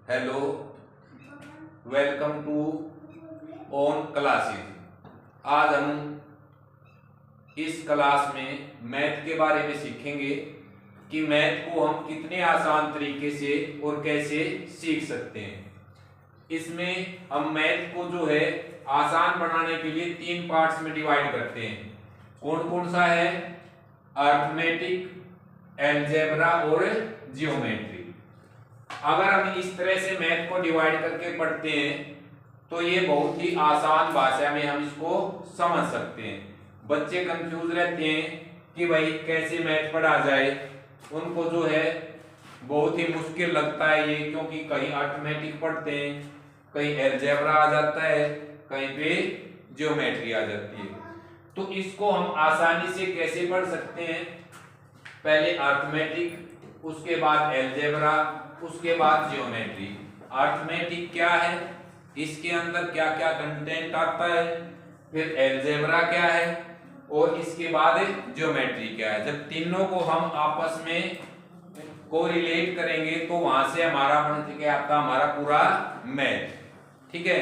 Hello, welcome to on classes. आज हम इस क्लास में मैथ के बारे में सीखेंगे कि मैथ को हम कितने आसान तरीके से और कैसे सीख सकते हैं। इसमें हम मैथ को जो है आसान बनाने के लिए 3 पार्ट्स में डिवाइड करते हैं। कौन कौन सा है? अर्थमेटिक, अलजेब्रा और जियोमेट्री। अगर हम इस तरह से मैथ को डिवाइड करके पढ़ते हैं तो ये बहुत ही आसान भाषा में हम इसको समझ सकते हैं। बच्चे कंफ्यूज रहते हैं कि भाई कैसे मैथ पढ़ा जाए, उनको जो है बहुत ही मुश्किल लगता है ये, क्योंकि कहीं अर्थमेटिक पढ़ते हैं, कहीं अलजेब्रा आ जाता है, कहीं पे ज्योमेट्री आ जाती है। तो इसको हम आसानी से कैसे पढ़ सकते हैं? पहले अर्थमेटिक, उसके बाद अलजेब्रा, उसके बाद ज्योमेट्री। अर्थमेटिक क्या है, इसके अंदर क्या क्या कंटेंट आता है, फिर अलजेब्रा क्या है और इसके बाद ज्योमेट्री क्या है। जब तीनों को हम आपस में कोरिलेट करेंगे तो वहां से हमारा बन के आता हमारा पूरा मैथ। ठीक है,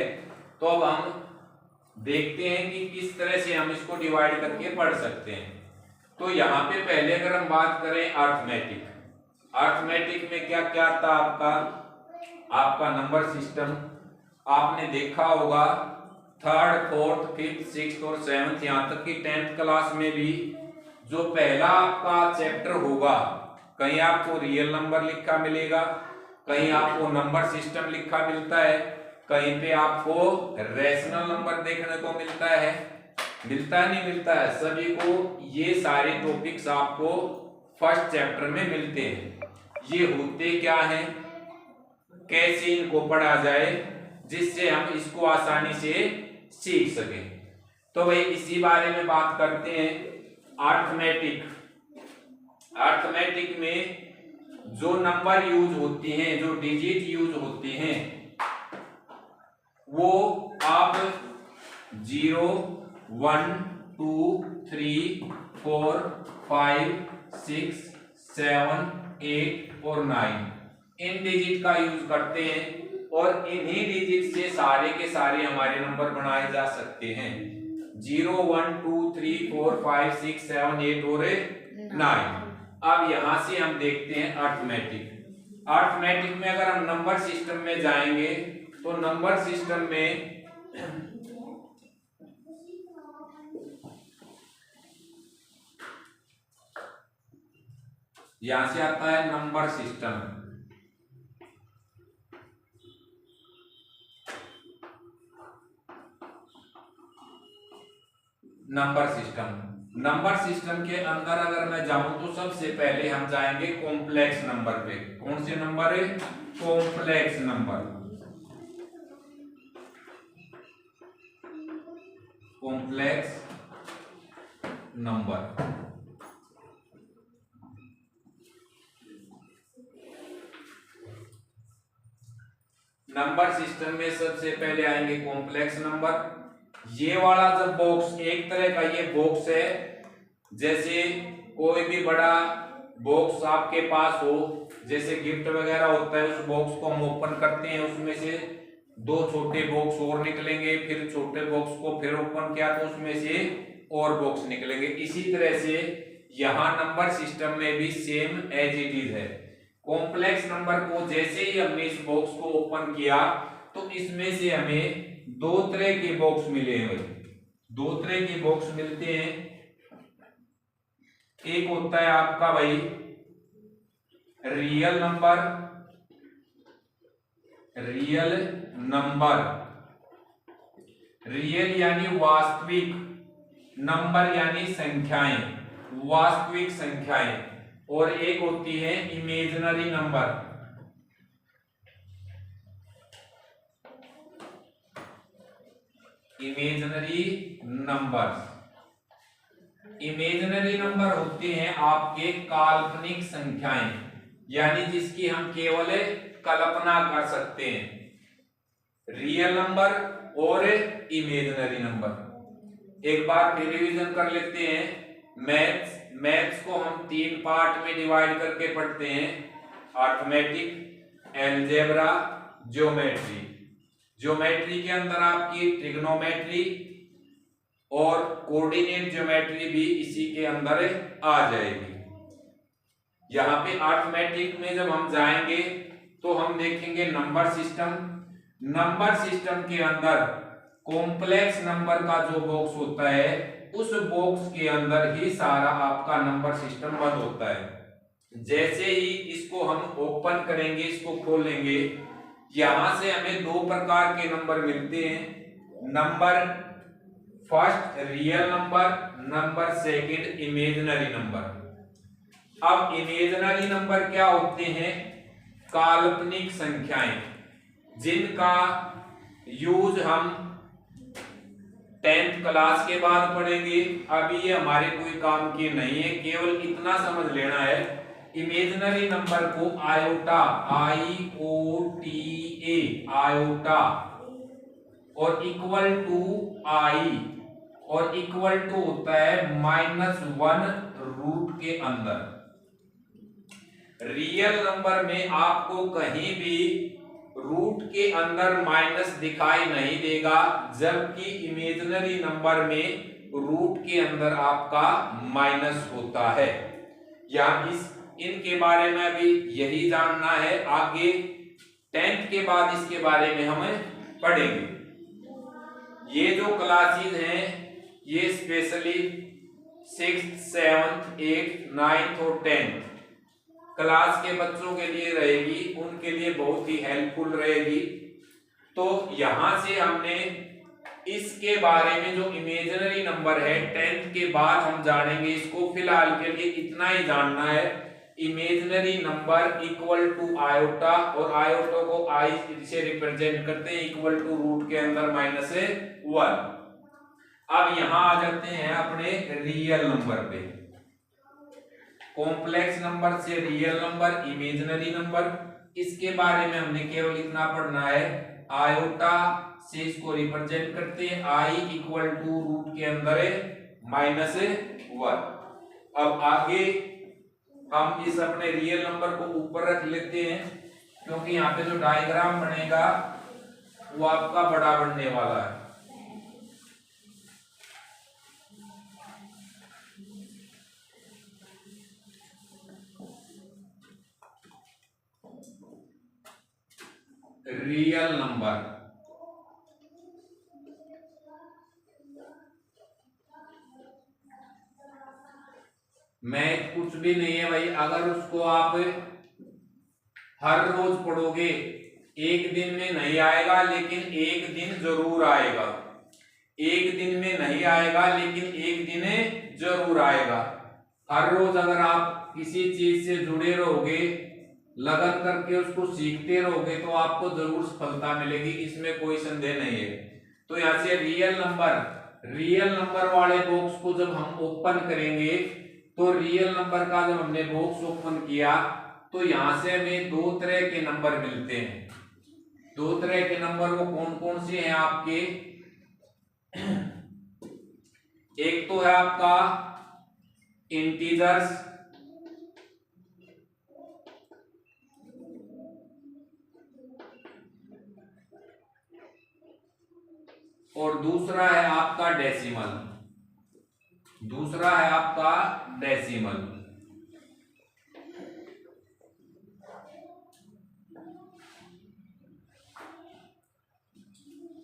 तो अब हम देखते हैं कि किस तरह से हम इसको डिवाइड करके पढ़ सकते हैं। तो यहाँ पे पहले अगर हम बात करें अर्थमेटिक, अर्थमेटिक में क्या क्या आता आपका नंबर सिस्टम। आपने देखा होगा 3rd, 4th, 5th, 6th और 7th, यहाँ तक कि 10th क्लास में भी जो पहला आपका चैप्टर होगा, कहीं आपको रियल नंबर लिखा मिलेगा, कहीं आपको नंबर सिस्टम लिखा मिलता है, कहीं पे आपको रैशनल नंबर देखने को मिलता है, नहीं मिलता है। सभी को ये सारे टॉपिक्स आपको फर्स्ट चैप्टर में मिलते हैं। ये होते क्या हैं, कैसे इनको पढ़ा जाए जिससे हम इसको आसानी से सीख सकें। तो भाई इसी बारे में बात करते हैं। अर्थमेटिक, अर्थमेटिक में जो नंबर यूज होती हैं, जो डिजिट यूज होती हैं, वो आप 0, 1, 2, 3, 4, 5, 6, 7, 8 और 9 इन डिजिट का यूज करते हैं और इन्हीं डिजिट से सारे के सारे हमारे नंबर बनाए जा सकते हैं। 0, 1, 2, 3, 4, 5, 6, 7, 8 और 9। अब यहां से हम देखते हैं अर्थमेटिक। अर्थमेटिक में अगर हम नंबर सिस्टम में जाएंगे तो नंबर सिस्टम में यहां से आता है नंबर सिस्टम। नंबर सिस्टम के अंदर अगर मैं जाऊं तो सबसे पहले हम जाएंगे कॉम्प्लेक्स नंबर पे। कौन से नंबर है? Complex number. Complex number number system में सबसे पहले आएंगे कॉम्प्लेक्स नंबर। ये वाला जब बॉक्स, एक तरह का ये बॉक्स है, जैसे कोई भी बड़ा बॉक्स आपके पास हो, जैसे गिफ्ट वगैरह होता है, उस बॉक्स को हम ओपन करते हैं, उसमें से 2 छोटे बॉक्स और निकलेंगे, फिर छोटे बॉक्स को फिर ओपन किया तो उसमें से और बॉक्स निकलेंगे। इसी तरह से यहाँ नंबर सिस्टम में भी सेम एज इट इज है। कॉम्प्लेक्स नंबर को जैसे ही हमने इस बॉक्स को ओपन किया तो इसमें से हमें 2 तरह के बॉक्स मिले हैं। 2 तरह के बॉक्स मिलते हैं। एक होता है आपका भाई real number, real number, real यानी वास्तविक, नंबर यानी संख्याएं, वास्तविक संख्याएं, और एक होती है imaginary number. Imaginary numbers, imaginary number होते हैं आपके काल्पनिक संख्याएं, यानी जिसकी हम केवल कल्पना कर सकते हैं। रियल नंबर और इमेजिनरी नंबर। एक बार फिर रिवीजन कर लेते हैं। मैथ्स को हम 3 पार्ट में डिवाइड करके पढ़ते हैं। Arithmetic, algebra, geometry. ज्योमेट्री के अंदर आपकी ट्रिग्नोमेट्री और कोऑर्डिनेट ज्योमेट्री भी इसी के अंदर आ जाएगी। यहाँ पे अर्थमेटिक में जब हम जाएंगे तो हम देखेंगे नंबर सिस्टम। नंबर सिस्टम के अंदर कॉम्प्लेक्स नंबर का जो बॉक्स होता है उस बॉक्स के अंदर ही सारा आपका नंबर सिस्टम बंद होता है। जैसे ही इसको हम ओपन करेंगे, इसको खोलेंगे, यहां से हमें दो प्रकार के नंबर मिलते हैं। Number first real number, number second imaginary number. अब इमेजिनरी नंबर क्या होते हैं? काल्पनिक संख्याएं जिनका यूज हम 10th क्लास के बाद पढ़ेंगे। अभी ये हमारे कोई काम की नहीं है, केवल इतना समझ लेना है। इमेजिनरी नंबर को आयोटा, IOTA, आयोटा और इक्वल टू आई और इक्वल टू होता है -1 रूट के अंदर। रियल नंबर में आपको कहीं भी रूट के अंदर माइनस दिखाई नहीं देगा, जबकि इमेजिनरी नंबर में रूट के अंदर आपका माइनस होता है। या इनके बारे में अभी यही जानना है, आगे 10th के बाद इसके बारे में हम पढ़ेंगे। ये जो क्लासेस हैं ये specially 6th, 7th, 8th, 9th और 10th क्लास के बच्चों के लिए रहेगी, उनके लिए बहुत ही हेल्पफुल रहेगी। तो यहां से हमने इसके बारे में जो इमेजिनरी नंबर है 10th के बाद हम जानेंगे इसको। फिलहाल के लिए इतना ही जानना है, imaginary number equal to iota और आयोटा को आई से रिप्रेजेंट करते हैं इक्वल टू रूट के अंदर -1। अब यहां आ जाते हैं अपने रियल नंबर पे। कॉम्प्लेक्स नंबर से रियल नंबर, इमेजिनरी नंबर, इसके बारे में हमने केवल इतना पढ़ना है, आयोटा से इसको रिप्रेजेंट करते हैं आई इक्वल टू रूट के अंदर -1। अब आगे हम इस अपने रियल नंबर को ऊपर रख लेते हैं, क्योंकि यहाँ पे जो डायग्राम बनेगा वो आपका बड़ा बनने वाला है। रियल नंबर मैथ कुछ भी नहीं है भाई, अगर उसको आप हर रोज पढ़ोगे एक दिन में नहीं आएगा, लेकिन एक दिन जरूर आएगा। एक दिन में नहीं आएगा लेकिन एक दिन जरूर आएगा। हर रोज अगर आप किसी चीज से जुड़े रहोगे, लगन करके उसको सीखते रहोगे, तो आपको जरूर सफलता मिलेगी, इसमें कोई संदेह नहीं है। तो यहाँ से रियल नंबर वाले बॉक्स को जब हम ओपन करेंगे, तो रियल नंबर का जब हमने बॉक्स ओपन किया तो यहां से हमें दो तरह के नंबर मिलते हैं। दो तरह के नंबर वो कौन कौन से हैं आपके? एक तो है आपका इंटीजर्स, और दूसरा है आपका डेसिमल।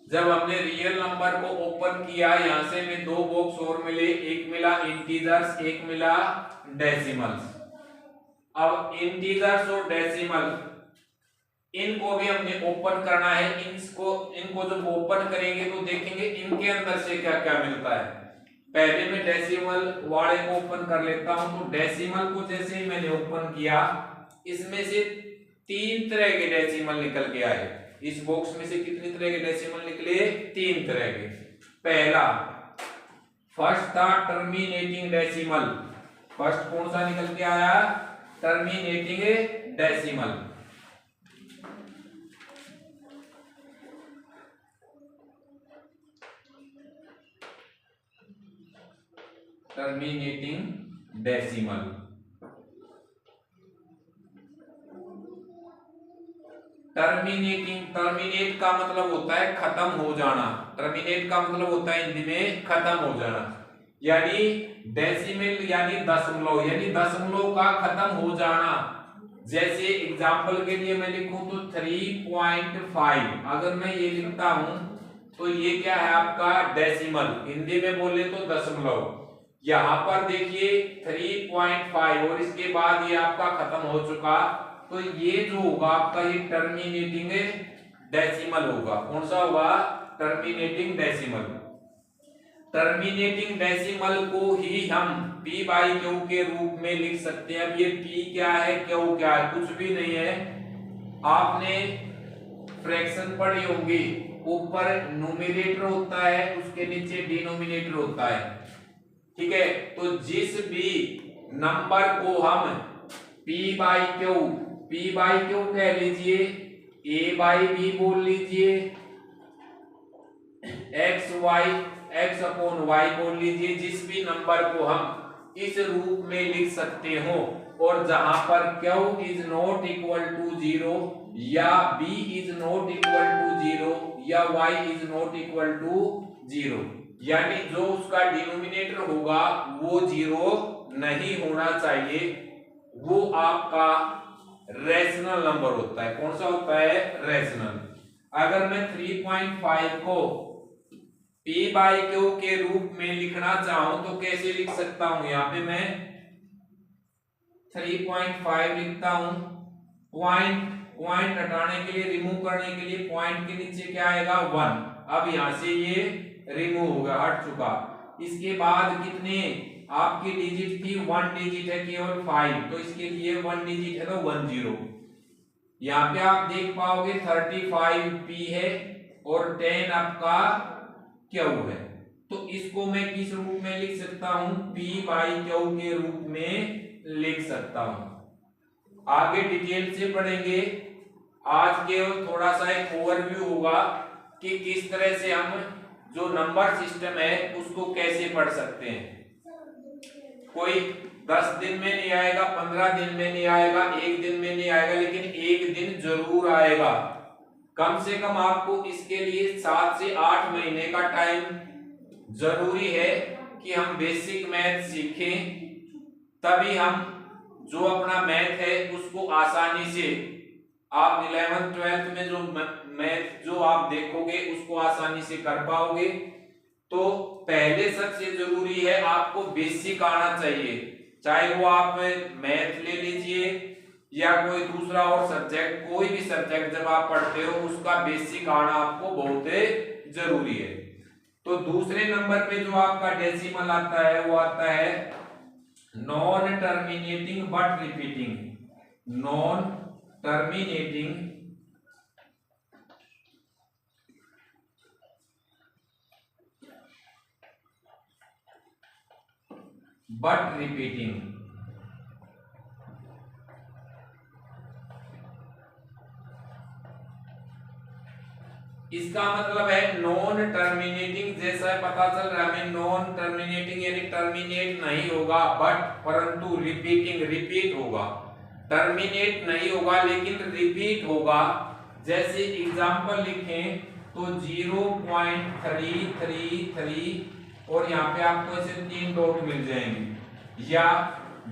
जब हमने रियल नंबर को ओपन किया, यहां से हमें दो बॉक्स और मिले, एक मिला इंटीजर्स, एक मिला डेसिमल्स। अब इंटीजर्स और डेसिमल इनको भी हमने ओपन करना है। इनको जब ओपन करेंगे तो देखेंगे इनके अंदर से क्या क्या मिलता है। पहले मैं डेसिमल वाले को ओपन कर लेता हूं। तो डेसिमल को जैसे ही मैंने ओपन किया, इसमें से 3 तरह के डेसिमल निकल के आए। इस बॉक्स में से कितनी तरह के डेसिमल निकले? 3 तरह के। पहला फर्स्ट था टर्मिनेटिंग डेसिमल। फर्स्ट कौन सा निकल के आया? Terminating decimal. Terminating decimal. Terminating, terminate का मतलब होता है खत्म हो जाना, टर्मिनेट का मतलब होता है हिंदी में खत्म हो जाना, यानी डेसिमल यानी दशमलव, यानी दशमलव का खत्म हो जाना। जैसे एग्जांपल के लिए मैं लिखूं तो 3.5, अगर मैं ये लिखता हूं तो ये क्या है आपका डेसिमल, हिंदी में बोले तो दशमलव। यहां पर देखिए 3.5 और इसके बाद ये आपका खत्म हो चुका, तो ये जो होगा आपका ये टर्मिनेटिंग डेसिमल होगा। कौन सा होगा? Terminating decimal. टर्मिनेटिंग डेसिमल को ही हम p बाई क्यू के रूप में लिख सकते हैं। अब ये p क्या है, क्यू क्या है, कुछ भी नहीं है। आपने फ्रैक्शन पढ़ी होंगी, ऊपर न्यूमरेटर होता है, उसके नीचे डिनोमिनेटर होता है, ठीक है। तो जिस भी नंबर को हम p बाई क्यू कह लीजिए, a बाई बी बोल लीजिए, x अपॉन वाई बोल लीजिए, जिस भी नंबर को हम इस रूप में लिख सकते हो, और जहां पर q is not equal to 0 या b is not equal to 0 या y is not equal to 0, यानी जो उसका डिनोमिनेटर होगा वो 0 नहीं होना चाहिए, वो आपका रैशनल नंबर होता है। कौन सा होता है? रैशनल। अगर मैं 3.5 को p बाई क्यू के रूप में लिखना चाहूं तो कैसे लिख सकता हूं? यहाँ पे मैं 3.5 लिखता हूं, पॉइंट हटाने के लिए, रिमूव करने के लिए पॉइंट के नीचे क्या आएगा? 1। अब यहां से ये रिमूव हो गया, हट चुका। इसके बाद कितने आपकी डिजिट थी? 1 डिजिट है केवल 5, तो इसके लिए 1 डिजिट है तो 10। यहाँ पे आप देख पाओगे 35p है और 10 आपका क्यू है, तो इसको मैं किस रूप में लिख सकता हूं? p बाई क्यू के रूप में लिख सकता हूं। आगे डिटेल से पढ़ेंगे। आज केवल थोड़ा सा एक ओवरव्यू होगा कि किस तरह से हम जो नंबर सिस्टम है उसको कैसे पढ़ सकते हैं। कोई 10 दिन में नहीं आएगा, 15 दिन में नहीं आएगा, 1 दिन में नहीं आएगा, लेकिन एक दिन जरूर आएगा। कम से कम आपको इसके लिए 7 से 8 महीने का टाइम जरूरी है कि हम बेसिक मैथ सीखें, तभी हम जो अपना मैथ है उसको आसानी से आप 11th 12th में जो मैथ जो आप देखोगे उसको आसानी से कर पाओगे। तो पहले सबसे जरूरी है आपको बेसिक आना चाहिए, चाहे वो आप मैथ ले लीजिए या कोई दूसरा और सब्जेक्ट, कोई भी सब्जेक्ट जब आप पढ़ते हो उसका बेसिक आना आपको बहुत जरूरी है। तो दूसरे नंबर पे जो आपका डेसिमल आता है वो आता है non terminating but repeating, non terminating but repeating. इसका मतलब है नॉन टर्मिनेटिंग, जैसा पता चल रहा है हमें, नॉन टर्मिनेटिंग यानी टर्मिनेट नहीं होगा बट परंतु रिपीटिंग, रिपीट होगा। टर्मिनेट नहीं होगा लेकिन रिपीट होगा। जैसे एग्जांपल लिखें तो 0.333 और यहाँ पे आपको ऐसे 3 डॉट मिल जाएंगे, या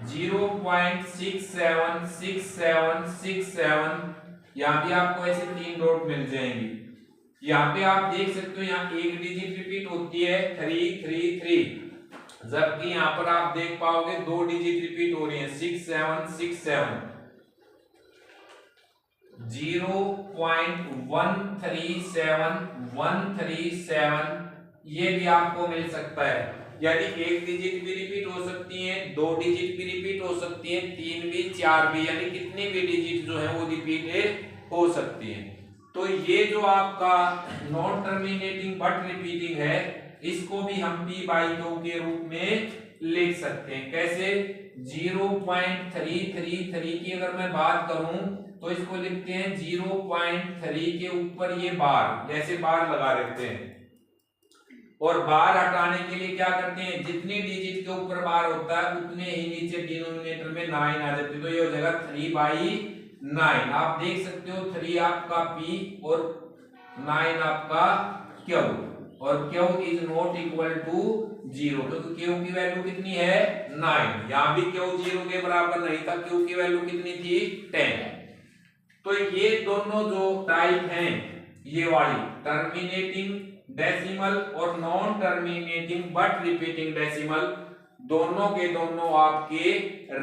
0.676767, यहाँ भी आपको ऐसे 3 डॉट मिल जाएंगे। यहाँ पे आप देख सकते हो यहाँ एक डिजिट रिपीट होती है 333, जबकि यहाँ पर आप देख पाओगे 2 डिजिट रिपीट हो रही है 6767। 0.137137 ये भी आपको मिल सकता है, यानी एक डिजिट भी रिपीट हो सकती है, 2 डिजिट भी रिपीट हो सकती है, 3 भी, 4 भी, यानी कितनी भी डिजिट जो है वो रिपीट हो सकती है। तो ये जो आपका नॉन टर्मिनेटिंग बट रिपीटिंग है, इसको भी हम p बाई क्यू के रूप में लिख सकते हैं। कैसे? 0.333 की अगर मैं बात करूं तो इसको लिखते हैं 0.3 के ऊपर ये बार, जैसे बार लगा देते हैं, और बार हटाने के लिए क्या करते हैं, जितनी डिजिट के ऊपर बार होता है उतने ही नीचे डिनोमिनेटर में 9 आ जाती है, तो ये हो जाएगा 3/9। 9। आप देख सकते हो 3 आपका P और 9 आपका Q, और Q is not equal to 0, क्योंकि Q की वैल्यू कितनी है 9। यहां भी Q 0 के बराबर नहीं था, Q की वैल्यू कितनी थी 10। तो ये दोनों जो टाइप हैं, ये वाली टर्मिनेटिंग डेसिमल और non terminating but repeating decimal, दोनों के दोनों आपके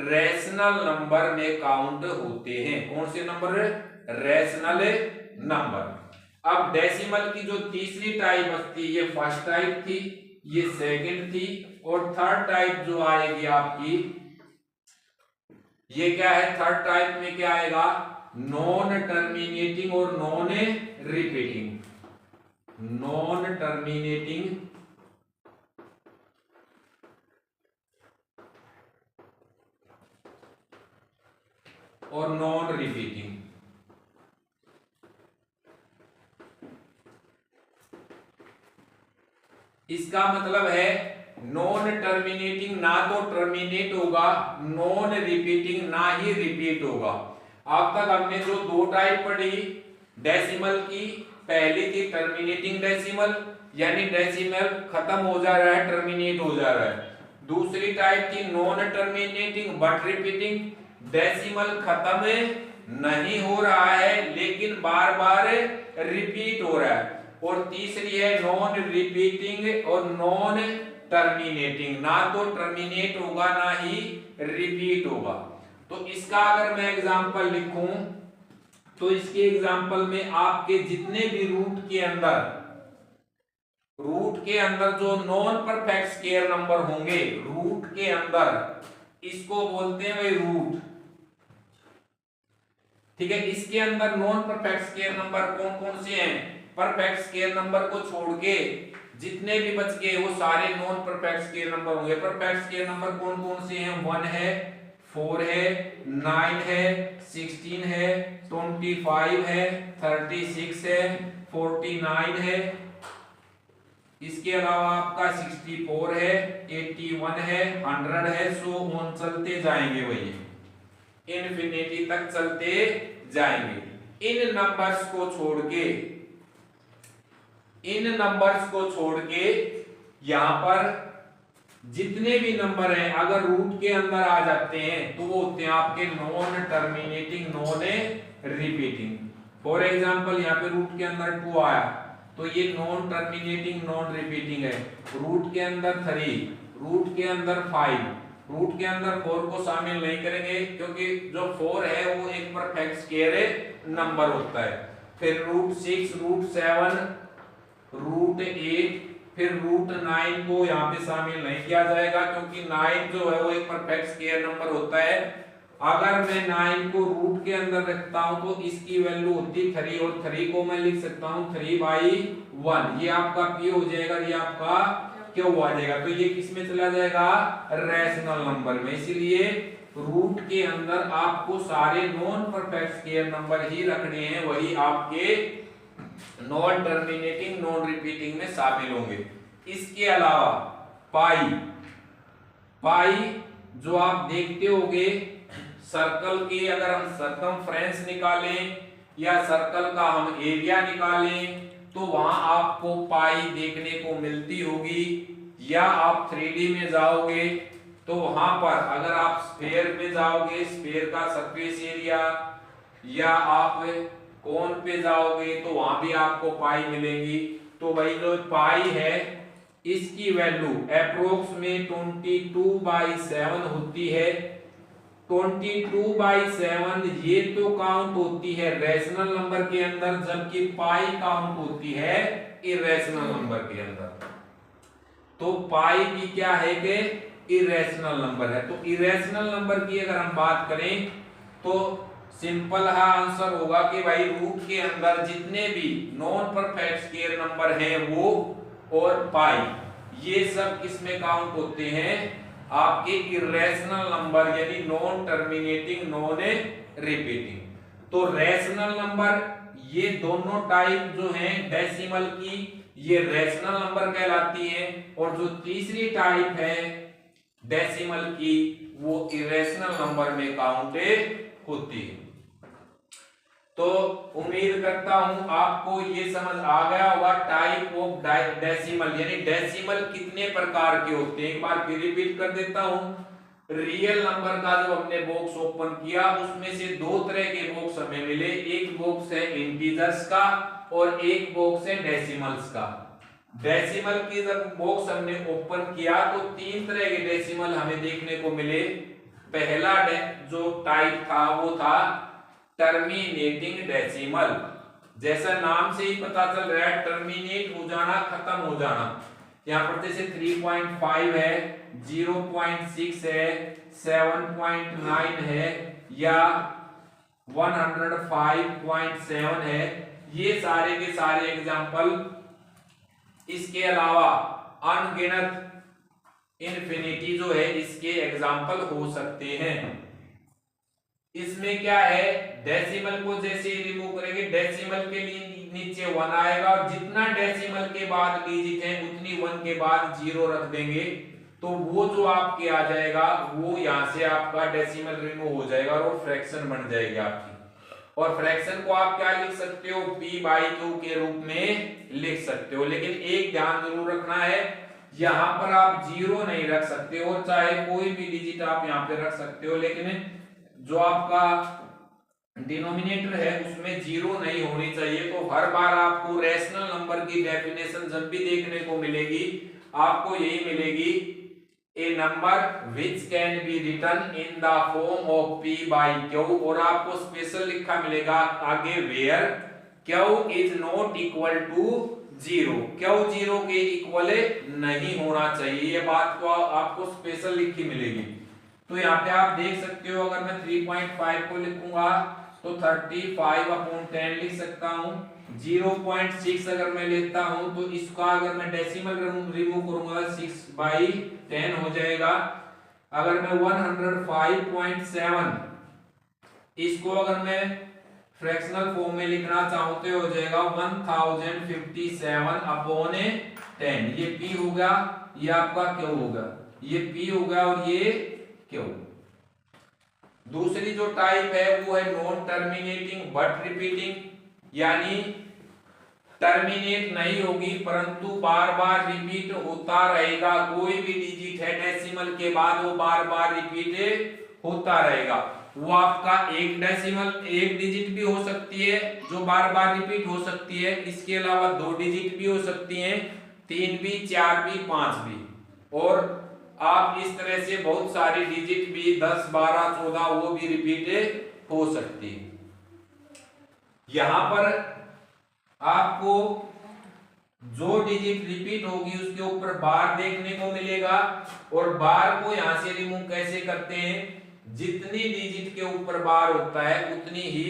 रैशनल नंबर में काउंट होते हैं। कौन से नंबर? Rational number. अब डेसिमल की जो तीसरी टाइप थी, ये फर्स्ट टाइप थी, ये सेकंड थी, और थर्ड टाइप जो आएगी आपकी, ये क्या है? थर्ड टाइप में क्या आएगा? नॉन टर्मिनेटिंग और नॉन रिपीटिंग। नॉन टर्मिनेटिंग और नॉन रिपीटिंग। इसका मतलब है नॉन टर्मिनेटिंग ना तो टर्मिनेट होगा, नॉन रिपीटिंग ना ही रिपीट होगा। अब तक हमने जो दो टाइप पढ़ी डेसिमल की, पहली थी टर्मिनेटिंग डेसिमल, यानी डेसिमल खत्म हो जा रहा है, टर्मिनेट हो जा रहा है। दूसरी टाइप थी non terminating but repeating, decimal खत्म नहीं हो रहा है लेकिन बार बार रिपीट हो रहा है। और तीसरी है नॉन रिपीटिंग और नॉन टर्मिनेटिंग, ना तो टर्मिनेट होगा ना ही रिपीट होगा। तो इसका अगर मैं एग्जांपल लिखूं, तो इसके एग्जांपल में आपके जितने भी रूट के अंदर जो नॉन परफेक्ट स्क्वायर नंबर होंगे, रूट के अंदर, इसको बोलते हैं भाई रूट। ठीक है, इसके अंदर नॉन परफेक्ट स्क्वायर नंबर कौन कौन से हैं? परफेक्ट स्क्वायर नंबर को छोड़ के जितने भी बच गए वो सारे नॉन परफेक्ट स्क्वायर नंबर होंगे। परफेक्ट स्क्वायर नंबर कौन कौन से हैं? 1 है, 4 है, 9 है, 16 है, 25 है, 36 है, 49 है, इसके अलावा आपका 64 है, 81 है, 100 है, सो ऑन चलते जाएंगे, वही इन्फिनिटी तक चलते जाएंगे। इन नंबर्स को छोड़ के यहां पर जितने भी नंबर हैं अगर रूट के अंदर आ जाते हैं तो वो होते हैं आपके non terminating non repeating. For example यहाँ पे रूट के अंदर 2 आया तो ये नॉन टर्मिनेटिंग नॉन रिपीटिंग है। रूट के अंदर 3, रूट के अंदर 5, रूट के अंदर 4 को शामिल नहीं करेंगे क्योंकि जो 4 है वो एक परफेक्ट स्क्वायर नंबर होता है। फिर रूट 6, रूट 7, रूट 8, फिर रूट 9 को यहाँ पे शामिल नहीं किया जाएगा क्योंकि 9 जो है वो एक परफेक्ट स्क्वायर नंबर होता है। अगर मैं 9 को रूट के अंदर रखता हूं तो इसकी वैल्यू होती 3 और 3 को मैं लिख सकता हूं 3/1। ये आपका P हो जाएगा, ये आपका Q आ जाएगा। तो ये किस में चला जाएगा? रैशनल नंबर में। इसीलिए रूट के अंदर आपको सारे नॉन परफेक्ट स्क्वायर नंबर ही रखने हैं, वही आपके नॉन टर्मिनेटिंग नॉन रिपीटिंग में शामिल होंगे। इसके अलावा पाई जो आप देखते होंगे सर्कल की, अगर हम सरकमफ्रेंस निकालें या सर्कल का हम एरिया निकालें तो वहां आपको पाई देखने को मिलती होगी। या आप 3D में जाओगे तो वहां पर अगर आप स्फीयर में जाओगे, स्फीयर का सरफेस एरिया, या आप कोन पे जाओगे तो वहां भी आपको पाई मिलेंगी। तो भाई जो पाई है इसकी वैल्यू अप्रोक्स में 22/7 होती है। 22/7 ये तो काउंट होती है रैशनल नंबर के अंदर, जबकि पाई काउंट होती है इरेशनल नंबर के अंदर। तो पाई भी क्या है कि इरेशनल नंबर है। तो इरेशनल नंबर की अगर हम बात करें तो सिंपल है आंसर होगा कि भाई रूट के अंदर जितने भी नॉन परफेक्ट स्क्वायर नंबर हैं वो और पाई, ये सब किसमें काउंट होते हैं? आपके इरेशनल नंबर, यानी नॉन टर्मिनेटिंग नॉन रिपीटिंग। तो रैशनल नंबर ये दोनों टाइप जो हैं डेसिमल की, ये रैशनल नंबर कहलाती है, और जो तीसरी टाइप है डेसिमल की वो इरेशनल नंबर में काउंट होती है। तो उम्मीद करता हूं आपको ये समझ आ गया होगा टाइप ऑफ डेसिमल, यानी डेसिमल कितने प्रकार के होते हैं। एक बार फिर रिपीट कर देता हूं। रियल नंबर का जब हमने बॉक्स ओपन किया उसमें से दो तरह के बॉक्स हमें मिले, एक बॉक्स है इंटीजर्स का और एक बॉक्स है डेसिमल्स का। डेसिमल की जब बॉक्स हमने ओपन किया तो तीन तरह के डेसिमल हमें देखने को मिले। पहला जो टाइप था वो था टर्मिनेटिंग डेसिमल, जैसा नाम से ही पता चल रहा है टर्मिनेट हो जाना, खत्म हो जाना। यहाँ पर जैसे 3.5 है, 0.6 है, 7.9 है या 105.7 है, ये सारे के सारे एग्जाम्पल। इसके अलावा अनगिनत इन्फिनिटी जो है इसके एग्जाम्पल हो सकते हैं। इसमें क्या है, डेसिमल को जैसे ही रिमूव करेंगे डेसिमल के लिए नीचे 1 आएगा और जितना डेसिमल के बाद डिजिट है उतनी 1 के बाद 0 रख देंगे तो वो जो आपके आ जाएगा वो यहां से आपका डेसिमल रिमूव हो जाएगा और फ्रैक्शन बन जाएगी आपकी। और फ्रैक्शन को आप क्या लिख सकते हो, p/q के रूप में लिख सकते हो। लेकिन एक ध्यान जरूर रखना है, यहां पर आप 0 नहीं रख सकते हो, चाहे कोई भी डिजिट आप यहां पे रख सकते हो, लेकिन जो आपका डिनोमिनेटर है उसमें 0 नहीं होनी चाहिए। तो हर बार आपको रैशनल नंबर की डेफिनेशन जब भी देखने को मिलेगी आपको यही मिलेगी, a number which can be written in the form of p/q, और आपको स्पेशल लिखा मिलेगा आगे where q is not equal to 0, q 0 के इक्वल नहीं होना चाहिए, ये बात को आपको स्पेशल लिखी मिलेगी। तो यहाँ पे आप देख सकते हो, अगर मैं 3.5 को लिखूंगा तो 35/10 लिख सकता हूँ। 0.6 अगर मैं लेता हूं तो इसका अगर मैं डेसिमल रिमूव करूंगा 6/10 हो जाएगा। अगर मैं 105.7 इसको अगर मैं फ्रैक्शनल फॉर्म में लिखना चाहूं तो हो जाएगा 1057/10। ये p होगा, ये आपका q होगा, ये p होगा और ये q। दूसरी जो टाइप है वो है नॉन टर्मिनेटिंग बट रिपीटिंग, यानी टर्मिनेट नहीं होगी परंतु बार बार रिपीट होता रहेगा। कोई भी डिजिट है डेसिमल के बाद वो बार बार रिपीट होता रहेगा। वो आपका एक डिजिट भी हो सकती है जो बार बार रिपीट हो सकती है, इसके अलावा 2 डिजिट भी हो सकती हैं, 3 भी, 4 भी, 5 भी, और आप इस तरह से बहुत सारी डिजिट भी 10, 12, 14 वो भी रिपीट हो सकती है। यहां पर आपको जो डिजिट रिपीट होगी उसके ऊपर बार देखने को मिलेगा, और बार को यहां से रिमूव कैसे करते हैं, जितनी डिजिट के ऊपर बार होता है उतनी ही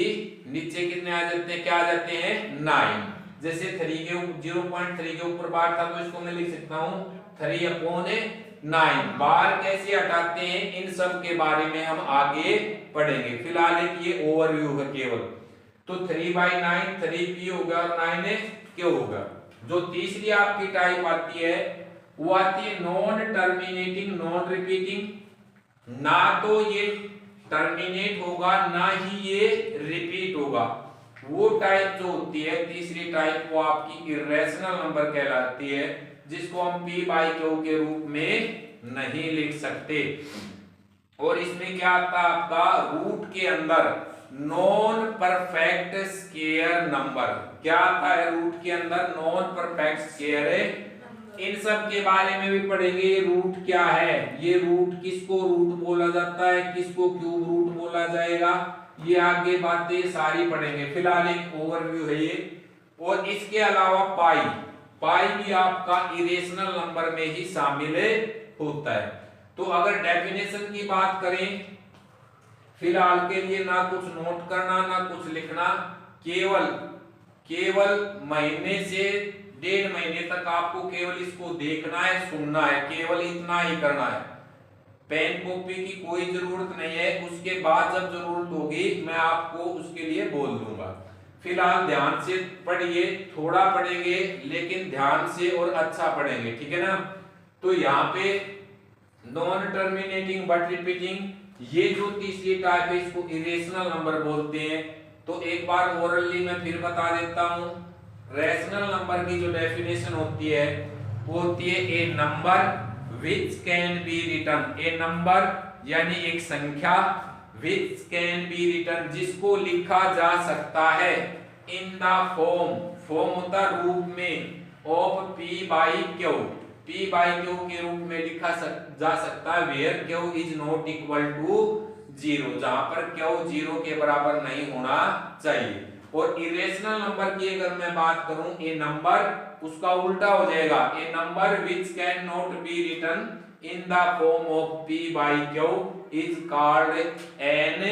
नीचे कितने आ जाते हैं, क्या आ जाते हैं, 9। जैसे 0.3 के ऊपर बार था तो इसको मैं लिख सकता हूं 3/9। बार कैसे हटाते हैं इन सब के बारे में हम आगे पढ़ेंगे, फिलहाल एक ये ओवरव्यू है केवल। तो 3/9 3p होगा और 9 q होगा। जो तीसरी आपकी टाइप आती है वो आती है नॉन टर्मिनेटिंग नॉन रिपीटिंग, ना तो ये टर्मिनेट होगा ना ही ये रिपीट होगा। वो टाइप जो होती है तीसरी टाइप वो आपकी इरेशनल नंबर कहलाती है, जिसको हम p/q के रूप में नहीं लिख सकते। और इसमें क्या आता है आपका रूट के अंदर नॉन परफेक्ट स्क्वायर नंबर, क्या आता है रूट के अंदर, नॉन परफेक्ट स्क्वायर है। इन सब के बारे में भी पढ़ेंगे। रूट क्या है, ये रूट किसको रूट बोला जाता है, किसको क्यूब रूट बोला जाएगा, ये आगे बातें सारी पढ़ेंगे। फिलहाल एक ओवरव्यू है ये। और इसके अलावा पाई भी आपका इरेशनल नंबर में ही शामिल होता है। तो अगर डेफिनेशन की बात करें, फिलहाल के लिए ना कुछ नोट करना ना कुछ लिखना, केवल महीने से 1.5 महीने तक आपको केवल इसको देखना है, सुनना है, केवल इतना ही करना है। पेन कॉपी की कोई जरूरत नहीं है, उसके बाद जब जरूरत होगी मैं आपको उसके लिए बोल दूंगा। फिलहाल ध्यान से पढ़िए, थोड़ा पढ़ेंगे लेकिन ध्यान से और अच्छा पढ़ेंगे, ठीक है ना। तो यहाँ पे नॉन टर्मिनेटिंग बट रिपीटिंग, ये जो तीसरी टाइप है इसको इरेशनल नंबर बोलते हैं। तो एक बार ओरली मैं फिर बता देता हूं। रैशनल नंबर की जो डेफिनेशन होती है वो होती है a number which can be written, a number यानी एक संख्या, विच कैन बी रिटन जिसको लिखा जा सकता है, इन द फॉर्म होता रूप में, of P by Q, P by Q के रूप में लिखा जा सकता है where Q is not equal to 0, जहां पर क्यू 0 के बराबर नहीं होना चाहिए। और इरेशनल नंबर की अगर मैं बात करूं, ए नंबर उसका उल्टा हो जाएगा, a number which can not be written in the form of p by q is called an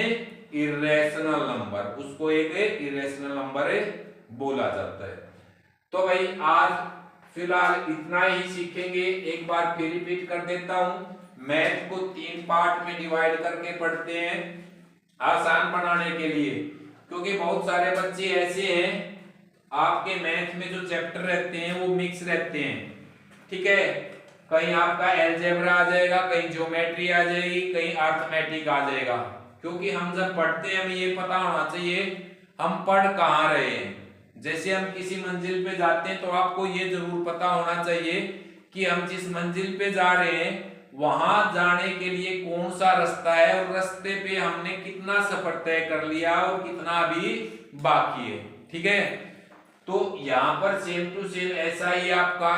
irrational number, उसको एक इरेशनल नंबर बोला जाता है। तो भाई आज फिलहाल इतना ही सीखेंगे। एक बार फिर रिपीट कर देता हूं, मैथ को 3 पार्ट में डिवाइड करके पढ़ते हैं आसान बनाने के लिए, क्योंकि बहुत सारे बच्चे ऐसे हैं आपके मैथ में जो चैप्टर रहते हैं वो मिक्स रहते हैं, ठीक है। कहीं आपका अलजेब्रा आ जाएगा, कहीं ज्योमेट्री आ जाएगी, कहीं अर्थमेटिक आ जाएगा, क्योंकि हम जब पढ़ते हैं हमें ये पता होना चाहिए हम पढ़ कहाँ रहे हैं। जैसे हम किसी मंजिल पे जाते हैं तो आपको ये जरूर पता होना चाहिए कि हम जिस मंजिल पे जा रहे हैं वहां जाने के लिए कौन सा रास्ता है और रास्ते पे हमने कितना सफर तय कर लिया और कितना अभी बाकी है, ठीक है। तो यहाँ पर सेम टू सेम ऐसा ही आपका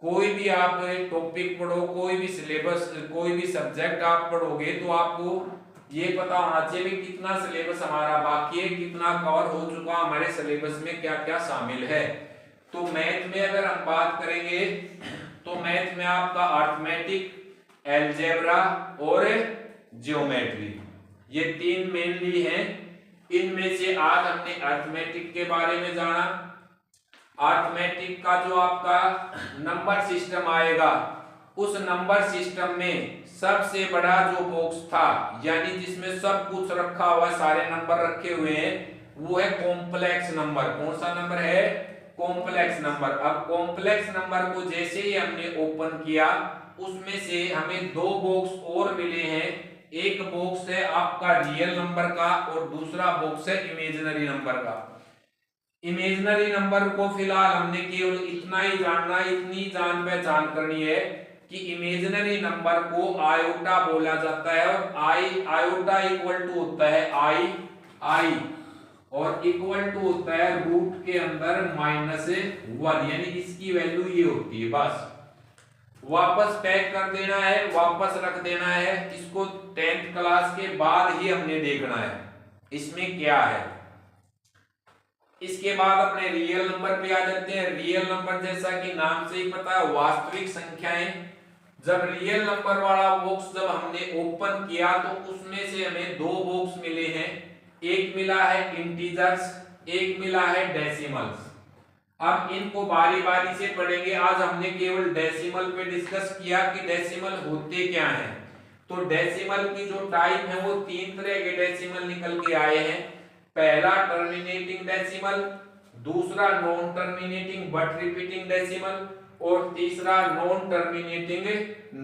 कोई भी आप टॉपिक पढ़ो, कोई भी सिलेबस, कोई भी सब्जेक्ट आप पढ़ोगे तो आपको ये पता होना चाहिए कि कितना सिलेबस हमारा बाकी है, कितना कवर हो चुका, हमारे सिलेबस में क्या क्या शामिल है। तो मैथ में अगर हम बात करेंगे तो मैथ में आपका अर्थमेटिक, अलजेब्रा और ज्योमेट्री, ये 3 मेनली हैं। इनमें से आज हमने अर्थमेटिक के बारे में जाना। अर्थमेटिक का जो आपका नंबर सिस्टम आएगा, उस नंबर सिस्टम में सबसे बड़ा जो बॉक्स था, यानी जिसमें सब कुछ रखा हुआ है, सारे नंबर रखे हुए हैं, वो है कॉम्प्लेक्स नंबर। कौन सा नंबर है? Complex number. अब कॉम्प्लेक्स नंबर को जैसे ही हमने ओपन किया उसमें से हमें 2 बॉक्स और मिले हैं। एक बॉक्स है आपका रियल नंबर का और दूसरा बॉक्स है इमेजिनरी नंबर का। इमेजिनरी नंबर को फिलहाल हमने केवल इतना ही जानना, इतनी जान पहचान करनी है कि इमेजिनरी नंबर को आयोटा बोला जाता है और आयोटा इक्वल टू होता है आई और इक्वल टू होता है रूट के अंदर -1, यानी इसकी वैल्यू ये होती है। बस वापस पैक कर देना है, वापस रख देना है। इसको 10th क्लास के बाद ही हमने देखना है इसमें क्या है। इसके बाद अपने रियल नंबर पे आ जाते हैं। रियल नंबर जैसा कि नाम से ही पता है वास्तविक संख्याएं। जब रियल नंबर वाला बॉक्स जब हमने ओपन किया तो उसमें से हमें 2 बॉक्स मिले हैं। एक मिला है इंटीजर्स, एक मिला है डेसिमल्स। अब इनको बारी बारी से पढ़ेंगे। आज हमने केवल डेसिमल पे डिस्कस किया कि डेसिमल होते क्या हैं। तो डेसिमल की जो टाइप है वो 3 तरह के डेसिमल निकल के आए हैं। पहला टर्मिनेटिंग डेसिमल, दूसरा non terminating but repeating decimal और तीसरा non terminating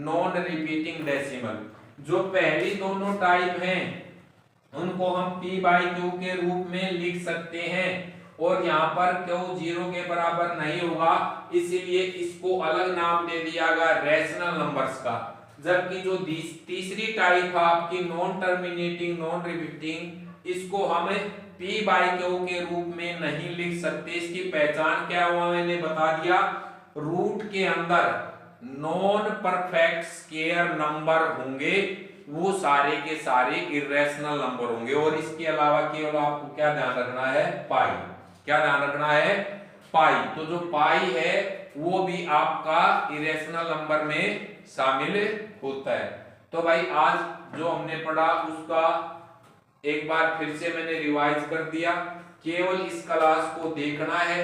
non repeating decimal. जो पहली दोनों टाइप हैं उनको हम p/q के रूप में लिख सकते हैं और यहाँ पर q 0 के बराबर नहीं होगा, इसीलिए इसको अलग नाम दे दिया गया रैशनल नंबर्स का। जबकि जो तीसरी टाइप है आपकी नॉन टर्मिनेटिंग नॉन रिपीटिंग, इसको हम p/q के रूप में नहीं लिख सकते। इसकी पहचान क्या हुआ मैंने बता दिया। रूट के अंदर नॉन परफेक्ट स्क्वायर नंबर होंगे, वो सारे के सारे इरेशनल नंबर होंगे। और इसके अलावा केवल आपको क्या ध्यान रखना है? पाई। क्या ध्यान रखना है? पाई। तो जो पाई है वो भी आपका इरेशनल नंबर में शामिल होता है। तो भाई आज जो हमने पढ़ा उसका एक बार फिर से मैंने रिवाइज कर दिया। केवल इस क्लास को देखना है,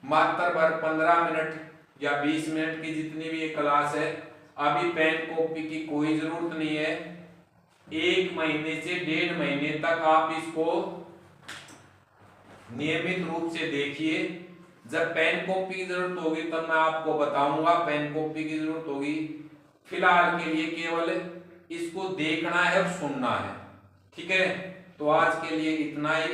मात्र भर 15 मिनट या 20 मिनट की जितनी भी ये क्लास है। अभी पेन कॉपी की कोई जरूरत नहीं है। 1 महीने से 1.5 महीने तक आप इसको नियमित रूप से देखिए। जब पेन कॉपी की जरूरत होगी तब मैं आपको बताऊंगा पेन कॉपी की जरूरत होगी। फिलहाल के लिए केवल इसको देखना है और सुनना है, ठीक है। तो आज के लिए इतना ही।